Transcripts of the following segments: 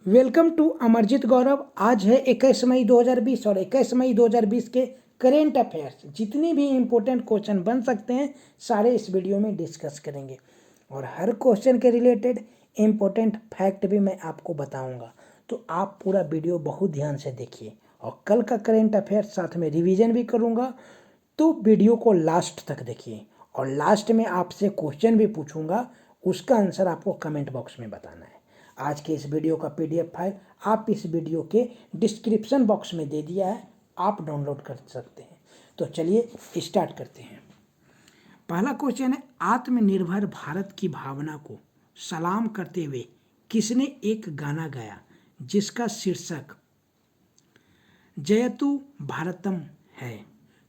Welcome to Amarjeet गौरव। आज है 21 मई 2020 और 21 मई 2020 के करेंट अफेयर्स जितने भी इम्पोर्टेंट क्वेश्चन बन सकते हैं सारे इस वीडियो में डिस्कस करेंगे और हर क्वेश्चन के रिलेटेड इम्पोर्टेंट फैक्ट भी मैं आपको बताऊंगा। तो आप पूरा वीडियो बहुत ध्यान से देखिए और कल का करेंट अफेयर्स साथ में रिवीजन भी करूंगा, तो वीडियो को लास्ट तक देखिए और लास्ट में आपसे क्वेश्चन भी पूछूंगा, उसका आंसर आपको कमेंट बॉक्स में बताना है। आज के इस वीडियो का पीडीएफ फाइल आप इस वीडियो के डिस्क्रिप्शन बॉक्स में दे दिया है, आप डाउनलोड कर सकते हैं। तो चलिए स्टार्ट करते हैं। पहला क्वेश्चन है, आत्मनिर्भर भारत की भावना को सलाम करते हुए किसने एक गाना गाया जिसका शीर्षक जयतु भारतम है?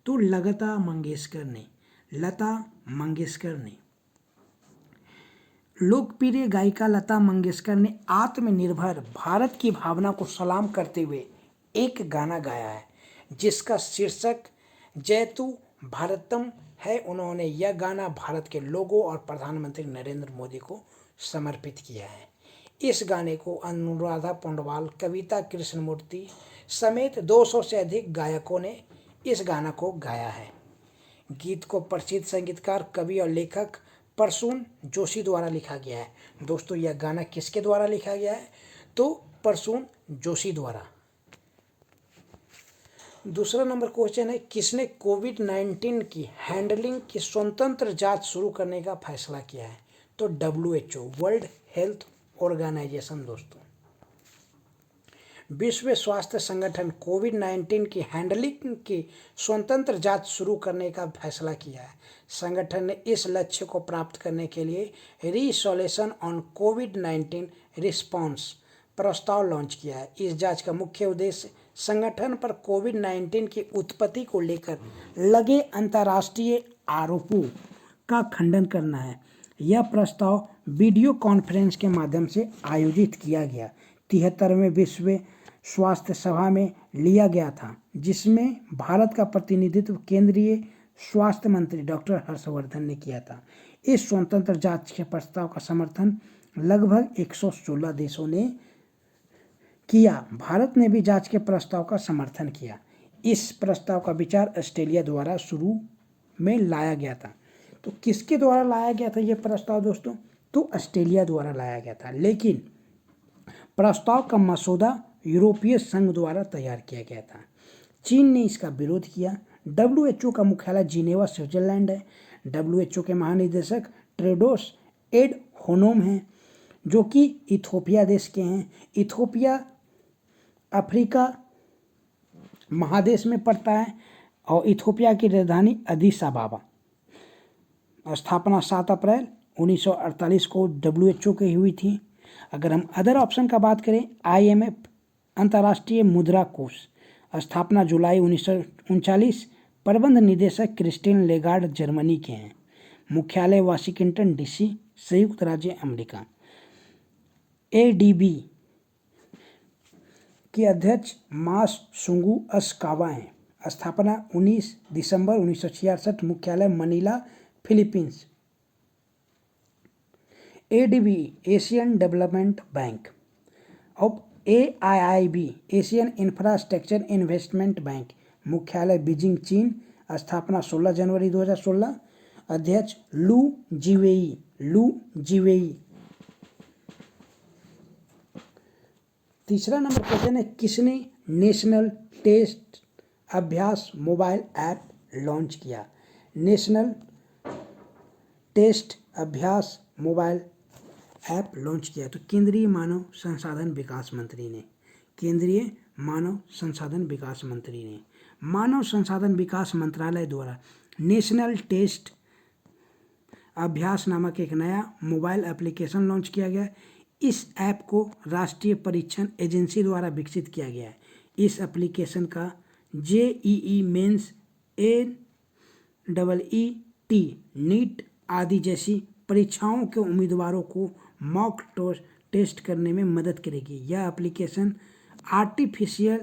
तो लता मंगेशकर ने लोकप्रिय गायिका लता मंगेशकर ने आत्मनिर्भर भारत की भावना को सलाम करते हुए एक गाना गाया है जिसका शीर्षक जयतु भारतम है। उन्होंने यह गाना भारत के लोगों और प्रधानमंत्री नरेंद्र मोदी को समर्पित किया है। इस गाने को अनुराधा पौडवाल, कविता कृष्णमूर्ति समेत 200 से अधिक गायकों ने इस गाना को गाया है। गीत को प्रसिद्ध संगीतकार, कवि और लेखक प्रसून जोशी द्वारा लिखा गया है। दोस्तों, यह गाना किसके द्वारा लिखा गया है? तो प्रसून जोशी द्वारा। दूसरा नंबर क्वेश्चन है, किसने कोविड-19 की हैंडलिंग की स्वतंत्र जांच शुरू करने का फैसला किया है? तो WHO, वर्ल्ड हेल्थ ऑर्गेनाइजेशन। दोस्तों, विश्व स्वास्थ्य संगठन कोविड-19 की हैंडलिंग की स्वतंत्र जांच शुरू करने का फैसला किया है। संगठन ने इस लक्ष्य को प्राप्त करने के लिए रिसोल्यूशन ऑन कोविड-19 रिस्पॉन्स प्रस्ताव लॉन्च किया है। इस जांच का मुख्य उद्देश्य संगठन पर कोविड-19 की उत्पत्ति को लेकर लगे अंतर्राष्ट्रीय आरोपों का खंडन करना है। यह प्रस्ताव वीडियो कॉन्फ्रेंस के माध्यम से आयोजित किया गया 73वें विश्व स्वास्थ्य सभा में लिया गया था, जिसमें भारत का प्रतिनिधित्व केंद्रीय स्वास्थ्य मंत्री डॉक्टर हर्षवर्धन ने किया था। इस स्वतंत्र जांच के प्रस्ताव का समर्थन लगभग 116 देशों ने किया। भारत ने भी जांच के प्रस्ताव का समर्थन किया। इस प्रस्ताव का विचार ऑस्ट्रेलिया द्वारा शुरू में लाया गया था। तो किसके द्वारा लाया गया था यह प्रस्ताव? दोस्तों, तो ऑस्ट्रेलिया द्वारा लाया गया था, लेकिन प्रस्ताव का मसौदा यूरोपीय संघ द्वारा तैयार किया गया था। चीन ने इसका विरोध किया। WHO का मुख्यालय जिनेवा, स्विट्जरलैंड है। WHO के महानिदेशक टेड्रोस एडहेनोम हैं, जो कि इथियोपिया देश के हैं। इथियोपिया अफ्रीका महादेश में पड़ता है और इथियोपिया की राजधानी अदीस अबाबा। स्थापना 7 अप्रैल 1948 को WHO की हुई थी। अगर हम अदर ऑप्शन का बात करें, IMF अंतर्राष्ट्रीय मुद्रा कोष, स्थापना जुलाई 1939। प्रबंध निदेशक क्रिस्टीन लेगार्ड जर्मनी के हैं। मुख्यालय वाशिंगटन DC, संयुक्त राज्य अमेरिका। ADB के अध्यक्ष मास सुंगू अस्कावा हैं। स्थापना 19 दिसंबर 1966। मुख्यालय Manila, Philippines. ADB Asian development bank. और AIIB Asian infrastructure investment bank, मुख्यालय बीजिंग, चीन। स्थापना 16 जनवरी 2016। अध्यक्ष लू जीवेई। तीसरा नंबर क्वेश्चन है, किसने नेशनल टेस्ट अभ्यास मोबाइल ऐप लॉन्च किया? नेशनल टेस्ट अभ्यास मोबाइल ऐप लॉन्च किया तो केंद्रीय मानव संसाधन विकास मंत्री ने। मानव संसाधन विकास मंत्रालय द्वारा नेशनल टेस्ट अभ्यास नामक एक नया मोबाइल एप्लीकेशन लॉन्च किया गया। इस ऐप को राष्ट्रीय परीक्षण एजेंसी द्वारा विकसित किया गया है। इस एप्लीकेशन का JEE मेंस, NEET, नीट आदि जैसी परीक्षाओं के उम्मीदवारों को मॉक टेस्ट करने में मदद करेगी। यह एप्लीकेशन आर्टिफिशियल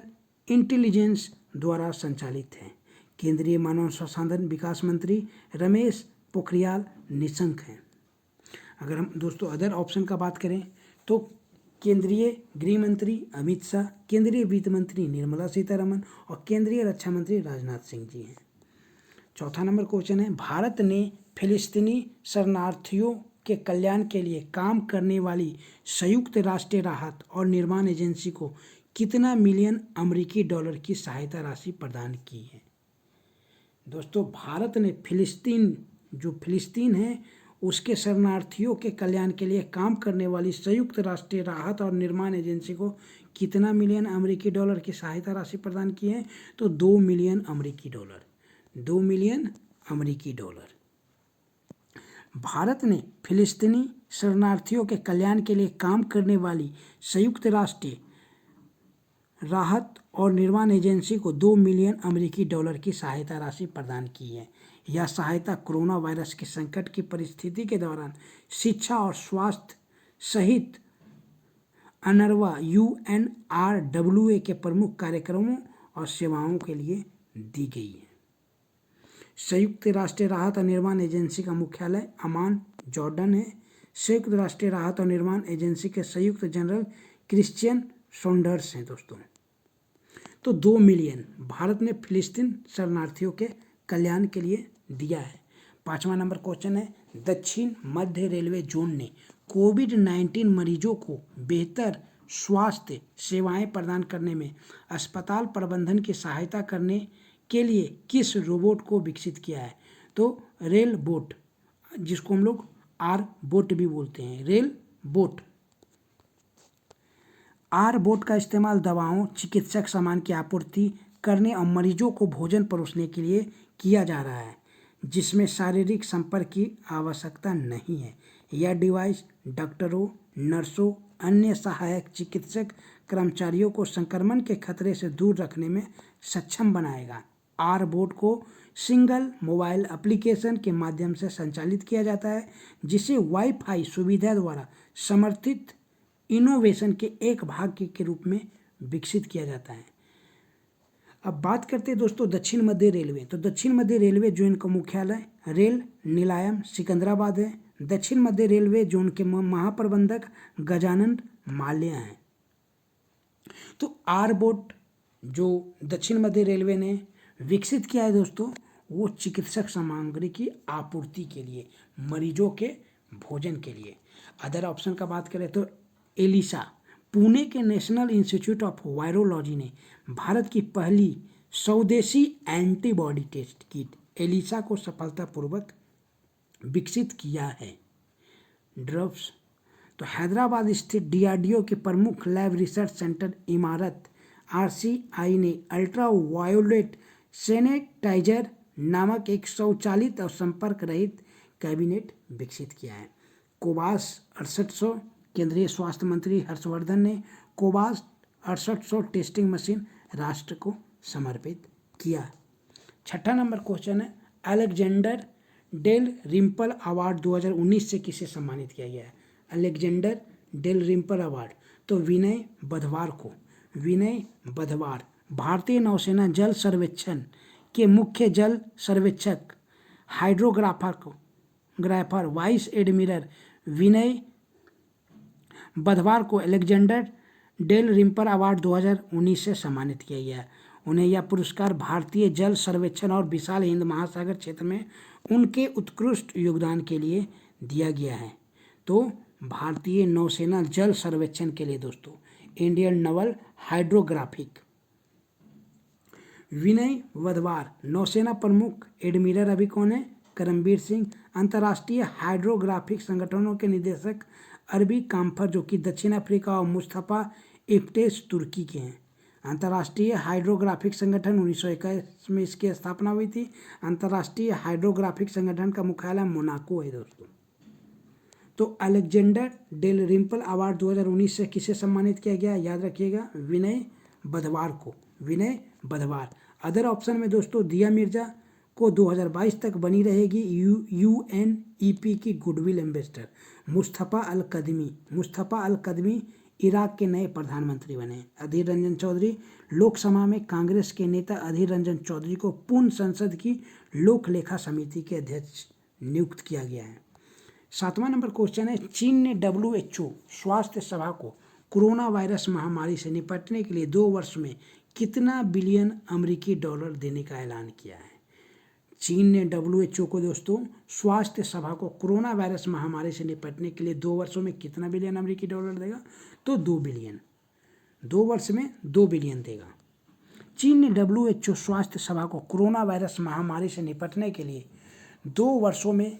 इंटेलिजेंस द्वारा संचालित है। केंद्रीय मानव संसाधन विकास मंत्री रमेश पोखरियाल निशंक हैं। अगर हम दोस्तों अदर ऑप्शन का बात करें तो केंद्रीय गृह मंत्री अमित शाह, केंद्रीय वित्त मंत्री निर्मला सीतारमण और केंद्रीय रक्षा मंत्री राजनाथ सिंह जी हैं। चौथा नंबर क्वेश्चन है, भारत ने फिलिस्तीनी शरणार्थियों के कल्याण के लिए काम करने वाली संयुक्त राष्ट्र राहत और निर्माण एजेंसी को कितना मिलियन अमेरिकी डॉलर की सहायता राशि प्रदान की है। दोस्तों, भारत ने फिलिस्तीन है उसके शरणार्थियों के कल्याण के लिए काम करने वाली संयुक्त राष्ट्र राहत और निर्माण एजेंसी को कितना मिलियन अमेरिकी डॉलर की सहायता राशि प्रदान की है, तो 2 मिलियन अमेरिकी डॉलर। 2 मिलियन अमेरिकी डॉलर। भारत ने फिलिस्तीनी शरणार्थियों के कल्याण के लिए काम करने वाली संयुक्त राष्ट्र राहत और निर्माण एजेंसी को 2 मिलियन अमेरिकी डॉलर की सहायता राशि प्रदान की है। यह सहायता कोरोना वायरस के संकट की परिस्थिति के दौरान शिक्षा और स्वास्थ्य सहित अनर्वा UNRWA के प्रमुख कार्यक्रमों और सेवाओं के लिए दी गई है। संयुक्त राष्ट्र राहत और निर्माण एजेंसी का मुख्यालय अमान, जॉर्डन है। संयुक्त राष्ट्र राहत और निर्माण एजेंसी के संयुक्त जनरल क्रिश्चियन सॉन्डर्स हैं दोस्तों। तो 2 मिलियन भारत ने फिलिस्तीन शरणार्थियों के कल्याण के लिए दिया है। 5वां नंबर क्वेश्चन है, दक्षिण मध्य रेलवे जोन ने कोविड-19 मरीजों को बेहतर स्वास्थ्य सेवाएं प्रदान करने में अस्पताल प्रबंधन की सहायता करने के लिए किस रोबोट को विकसित किया है। तो रेल बोट, जिसको हम लोग आर बोट भी बोलते हैं, रेल बोट। आर बोट का इस्तेमाल दवाओं, चिकित्सक सामान की आपूर्ति करने और मरीजों को भोजन परोसने के लिए किया जा रहा है, जिसमें शारीरिक संपर्क की आवश्यकता नहीं है। यह डिवाइस डॉक्टरों, नर्सों, अन्य सहायक चिकित्सक कर्मचारियों को संक्रमण के खतरे से दूर रखने में सक्षम बनाएगा। आर बोट को सिंगल मोबाइल एप्लीकेशन के माध्यम से संचालित किया जाता है, जिसे वाईफाई सुविधा द्वारा समर्थित इनोवेशन के एक भाग के रूप में विकसित किया जाता है। अब बात करते हैं दोस्तों दक्षिण मध्य रेलवे। तो दक्षिण मध्य रेलवे जोन का मुख्यालय रेल निलायम सिकंदराबाद है। दक्षिण मध्य रेलवे जोन के महाप्रबंधक गजानन माल्या हैं। तो आर बोट जो दक्षिण मध्य रेलवे ने विकसित किया है दोस्तों, वो चिकित्सक सामग्री की आपूर्ति के लिए, मरीजों के भोजन के लिए। अदर ऑप्शन का बात करें तो एलिसा, पुणे के नेशनल इंस्टीट्यूट ऑफ वायरोलॉजी ने भारत की पहली स्वदेशी एंटीबॉडी टेस्ट किट एलिसा को सफलतापूर्वक विकसित किया है। ड्रग्स, तो हैदराबाद स्थित DRDO के प्रमुख लैब रिसर्च सेंटर इमारत RCI ने अल्ट्रा वायोलेट सैनिटाइजर नामक एक स्वचालित और संपर्क रहित कैबिनेट विकसित किया है। कोवास 6800, केंद्रीय स्वास्थ्य मंत्री हर्षवर्धन ने कोवास 6800 टेस्टिंग मशीन राष्ट्र को समर्पित किया। 6ठा नंबर क्वेश्चन है, अलेक्जेंडर डेल रिम्पल अवार्ड 2019 से किसे सम्मानित किया गया है। अलेक्जेंडर डेल रिम्पल अवार्ड, तो विनय बधवार को। विनय बधवार भारतीय नौसेना जल सर्वेक्षण के मुख्य जल सर्वेक्षक हाइड्रोग्राफर वाइस एडमिरल विनय बधवार को अलेक्जेंडर डेल रिम्पल अवार्ड 2019 से सम्मानित किया गया। उन्हें यह पुरस्कार भारतीय जल सर्वेक्षण और विशाल हिंद महासागर क्षेत्र में उनके उत्कृष्ट योगदान के लिए दिया गया है। तो भारतीय नौसेना जल सर्वेक्षण के लिए दोस्तों इंडियन नवल हाइड्रोग्राफिक। विनय बधवार नौसेना प्रमुख एडमिरल अभी कौन है, करमबीर सिंह। अंतर्राष्ट्रीय हाइड्रोग्राफिक संगठनों के निदेशक अरबी काम्फर जो कि दक्षिण अफ्रीका और मुस्तफा इफ्तेश तुर्की के हैं। अंतर्राष्ट्रीय हाइड्रोग्राफिक संगठन 1921 में इसकी स्थापना हुई थी। अंतर्राष्ट्रीय हाइड्रोग्राफिक संगठन का मुख्यालय मोनाको है दोस्तों। तो अलेक्जेंडर डेल रिम्पल अवार्ड 2019 से किसे सम्मानित किया गया, याद रखिएगा, विनय बधवार को। विनय बधवार। अदर ऑप्शन में दोस्तों दिया मिर्जा को 2022 तक बनी रहेगी UNEP की गुडविल एम्बेसडर। मुस्तफ़ा अल कदमी इराक के नए प्रधानमंत्री बने। अधीर रंजन चौधरी, लोकसभा में कांग्रेस के नेता अधीर रंजन चौधरी को पूर्ण संसद की लोक लेखा समिति के अध्यक्ष नियुक्त किया गया है। 7वां नंबर क्वेश्चन है, चीन ने WHO स्वास्थ्य सभा को कोरोना वायरस महामारी से निपटने के लिए 2 वर्ष में कितना बिलियन अमेरिकी डॉलर देने का ऐलान किया है? चीन ने WHO को दोस्तों स्वास्थ्य सभा को कोरोना वायरस महामारी से निपटने के लिए 2 वर्षों में कितना बिलियन अमेरिकी डॉलर देगा? तो 2 बिलियन। 2 वर्ष में 2 बिलियन देगा। चीन ने WHO स्वास्थ्य सभा को कोरोना वायरस महामारी से निपटने के लिए 2 वर्षों में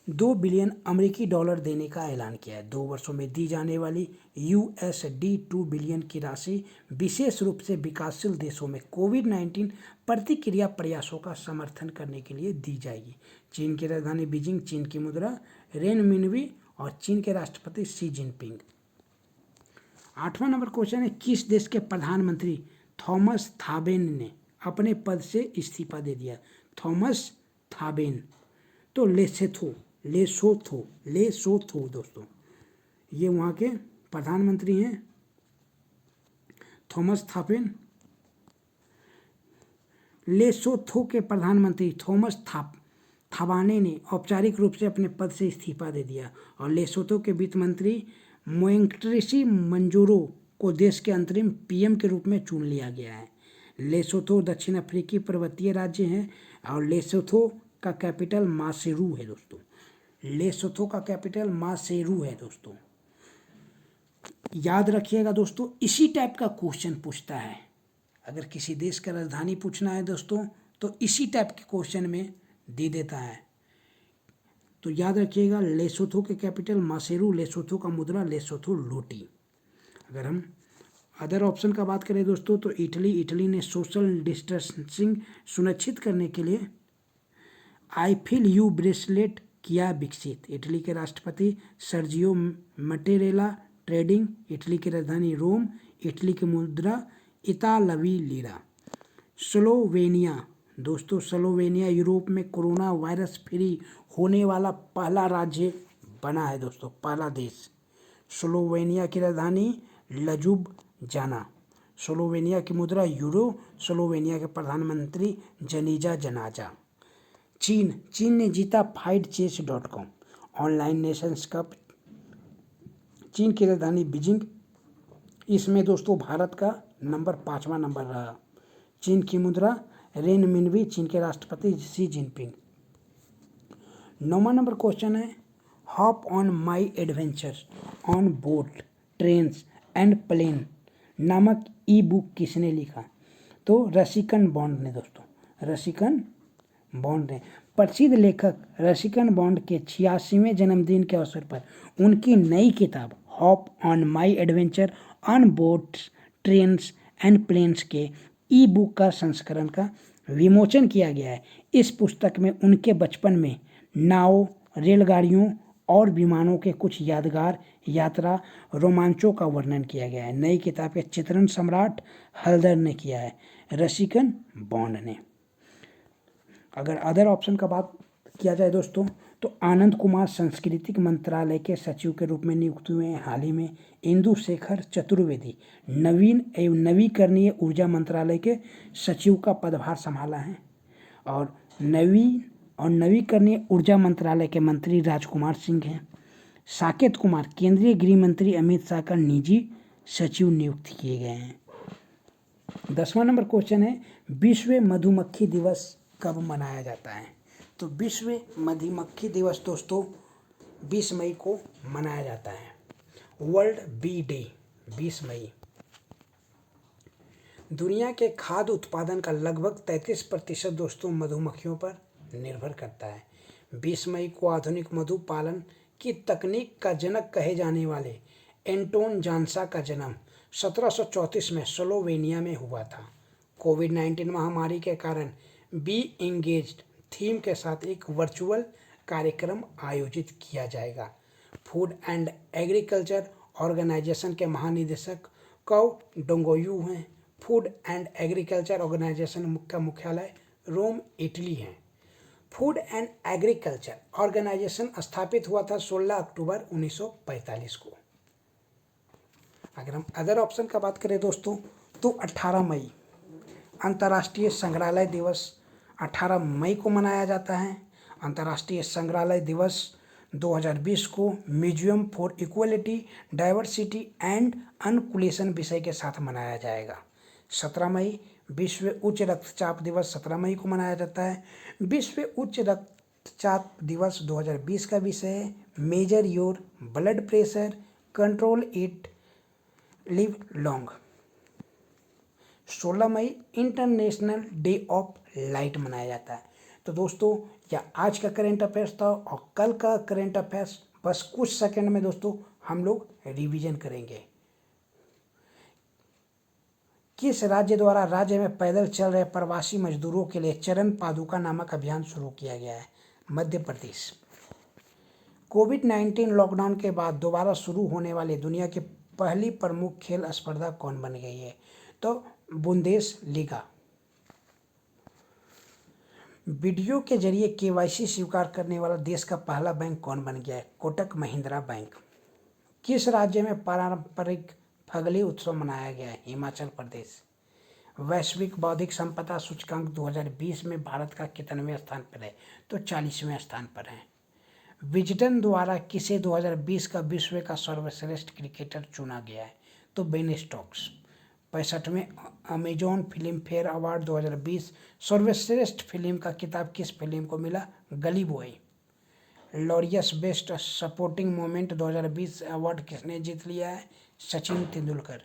2 बिलियन अमेरिकी डॉलर देने का ऐलान किया है। 2 वर्षों में दी जाने वाली $2 बिलियन की राशि विशेष रूप से विकासशील देशों में कोविड-19 प्रतिक्रिया प्रयासों का समर्थन करने के लिए दी जाएगी। चीन की राजधानी बीजिंग, चीन की मुद्रा रेनमिनबी और चीन के राष्ट्रपति शी जिनपिंग। 8वां नंबर क्वेश्चन है, किस देश के प्रधानमंत्री थॉमस थाबेन ने अपने पद से इस्तीफा दे दिया? थॉमस थाबेन तो लेसोथो दोस्तों, ये वहाँ के प्रधानमंत्री हैं थॉमस थाबेन। लेसोथो के प्रधानमंत्री थॉमस थाबाने ने औपचारिक रूप से अपने पद से इस्तीफा दे दिया और लेसोथो के वित्त मंत्री मोएंट्रिसी मंजोरो को देश के अंतरिम PM के रूप में चुन लिया गया है। लेसोथो दक्षिण अफ्रीकी पर्वतीय राज्य है और लेसोथो का कैपिटल मासेरू है दोस्तों। लेसोथो का कैपिटल मासेरू है दोस्तों। याद रखिएगा दोस्तों, इसी टाइप का क्वेश्चन पूछता है। अगर किसी देश का राजधानी पूछना है दोस्तों तो इसी टाइप के क्वेश्चन में दे देता है। तो याद रखिएगा, लेसोथो के कैपिटल मासेरू, लेसोथो का मुद्रा लेसोथो लोटी। अगर हम अदर ऑप्शन का बात करें दोस्तों तो इटली ने सोशल डिस्टेंसिंग सुनिश्चित करने के लिए आई फील यू ब्रेसलेट किया विकसित। इटली के राष्ट्रपति सर्जियो मटेरेला ट्रेडिंग, इटली की राजधानी रोम, इटली की मुद्रा इतालवी लीरा। स्लोवेनिया दोस्तों, स्लोवेनिया यूरोप में कोरोना वायरस फ्री होने वाला पहला राज्य बना है दोस्तों, पहला देश। स्लोवेनिया की राजधानी लजुब्जाना, स्लोवेनिया की मुद्रा यूरो, स्लोवेनिया के प्रधानमंत्री जनीजा जनाजा। चीन ने जीता FightChess.com ऑनलाइन नेशंस कप। चीन की राजधानी बीजिंग, इसमें दोस्तों भारत का 5वां नंबर रहा। चीन की मुद्रा रेनमिनबी, चीन के राष्ट्रपति शी जिनपिंग। 9वां नंबर क्वेश्चन है, hop on my adventure on boat trains and plane नामक E-बुक किसने लिखा? तो रसिकन बॉन्ड ने दोस्तों, रसिकन बॉन्ड ने। प्रसिद्ध लेखक रसिकन बॉन्ड के 86वें जन्मदिन के अवसर पर उनकी नई किताब hop on my adventure on boats trains and planes के E-बुक का संस्करण का विमोचन किया गया है। इस पुस्तक में उनके बचपन में नाव, रेलगाड़ियों और विमानों के कुछ यादगार यात्रा रोमांचों का वर्णन किया गया है। नई किताब के चित्रण सम्राट हल्दर ने किया है, रसिकन बॉन्ड ने। अगर अदर ऑप्शन का बात किया जाए दोस्तों तो आनंद कुमार सांस्कृतिक मंत्रालय के सचिव के रूप में नियुक्त हुए हैं हाल ही में। इंदु शेखर चतुर्वेदी नवीन एवं नवीकरणीय ऊर्जा मंत्रालय के सचिव का पदभार संभाला है। और नवीकरणीय ऊर्जा मंत्रालय के मंत्री राजकुमार सिंह हैं। साकेत कुमार केंद्रीय गृह मंत्री अमित शाह का निजी सचिव नियुक्त किए गए हैं। 10वां नंबर क्वेश्चन है, विश्व मधुमक्खी दिवस कब मनाया जाता है? तो विश्व मधुमक्खी दिवस दोस्तों 20 मई को मनाया जाता है। वर्ल्ड बी डे 20 मई। दुनिया के खाद्य उत्पादन का लगभग 33% दोस्तों मधुमक्खियों पर निर्भर करता है। 20 मई को आधुनिक मधु पालन की तकनीक का जनक कहे जाने वाले एंटोन जानसा का जन्म 1734 में स्लोवेनिया में हुआ था। कोविड-19 महामारी के कारण बी एंगेज्ड थीम के साथ एक वर्चुअल कार्यक्रम आयोजित किया जाएगा। फूड एंड एग्रीकल्चर ऑर्गेनाइजेशन के महानिदेशक कौ डोंगोयू हैं। फूड एंड एग्रीकल्चर ऑर्गेनाइजेशन का मुख्यालय रोम, इटली है। फूड एंड एग्रीकल्चर ऑर्गेनाइजेशन स्थापित हुआ था 16 अक्टूबर 1945 को। अगर हम अदर ऑप्शन का बात करें दोस्तों तो 18 मई अंतर्राष्ट्रीय संग्रहालय दिवस 18 मई को मनाया जाता है। अंतर्राष्ट्रीय संग्रहालय दिवस 2020 को museum for equality, diversity and inclusion विषय के साथ मनाया जाएगा। 17 मई विश्व उच्च रक्तचाप दिवस 17 मई को मनाया जाता है। विश्व उच्च रक्तचाप दिवस 2020 का विषय है measure your blood pressure, control it, live long. 16 मई इंटरनेशनल डे ऑफ लाइट मनाया जाता है। तो दोस्तों यह आज का करेंट अफेयर्स था और कल का करेंट अफेयर्स बस कुछ सेकंड में दोस्तों हम लोग रिवीजन करेंगे। किस राज्य द्वारा राज्य में पैदल चल रहे प्रवासी मजदूरों के लिए चरण पादुका नामक अभियान शुरू किया गया है? मध्य प्रदेश। कोविड-19 लॉकडाउन के बाद दोबारा शुरू होने वाली दुनिया की पहली प्रमुख खेल स्पर्धा कौन बन गई है? तो बुंदेसलीगा। वीडियो के जरिए केवाईसी स्वीकार करने वाला देश का पहला बैंक कौन बन गया है? कोटक महिंद्रा बैंक। किस राज्य में पारंपरिक फगली उत्सव मनाया गया है? हिमाचल प्रदेश। वैश्विक बौद्धिक संपदा सूचकांक 2020 में भारत का कितनवें स्थान पर है? तो 40वें स्थान पर है। विजडन द्वारा किसे 2020 का विश्व का सर्वश्रेष्ठ क्रिकेटर चुना गया है? तो बेन स्टोक्स। 65वें अमेजॉन फिल्म फेयर अवार्ड 2020 सर्वश्रेष्ठ फिल्म का खिताब किस फिल्म को मिला? गली boy. Laureus best supporting moment 2020 award किसने जीत लिया है? सचिन तेंदुलकर।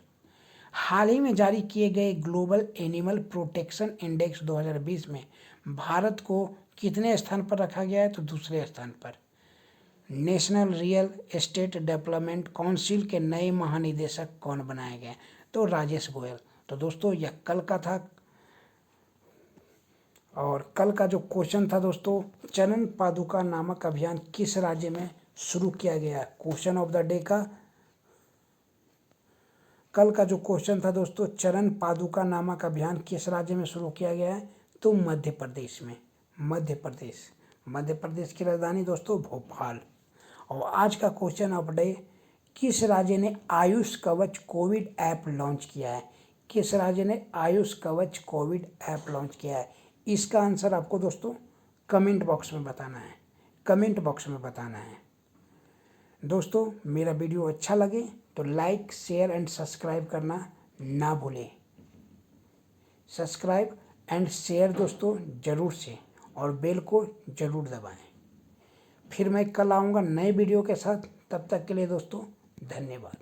हाल ही में जारी किए गए ग्लोबल एनिमल प्रोटेक्शन इंडेक्स 2020 में भारत को कितने स्थान पर रखा गया है? तो दूसरे स्थान पर। National real estate development council के नए महानिदेशक कौन बनाए गए? तो राजेश गोयल। तो दोस्तों यह कल का था और कल का जो क्वेश्चन था दोस्तों, चरण पादुका नामक अभियान किस राज्य में शुरू किया गया? क्वेश्चन ऑफ द डे का कल का जो क्वेश्चन था दोस्तों, चरण पादुका नामक अभियान किस राज्य में शुरू किया गया है? तो मध्य प्रदेश में। मध्य प्रदेश की राजधानी दोस्तों भोपाल। और आज का क्वेश्चन ऑफ डे, किस राज्य ने आयुष कवच कोविड ऐप लॉन्च किया है? किस राज्य ने आयुष कवच कोविड ऐप लॉन्च किया है? इसका आंसर आपको दोस्तों कमेंट बॉक्स में बताना है। दोस्तों मेरा वीडियो अच्छा लगे तो लाइक, शेयर एंड सब्सक्राइब करना ना भूलें। सब्सक्राइब एंड शेयर दोस्तों ज़रूर से और बेल को ज़रूर दबाएं। फिर मैं कल आऊँगा नए वीडियो के साथ। तब तक के लिए दोस्तों धन्यवाद।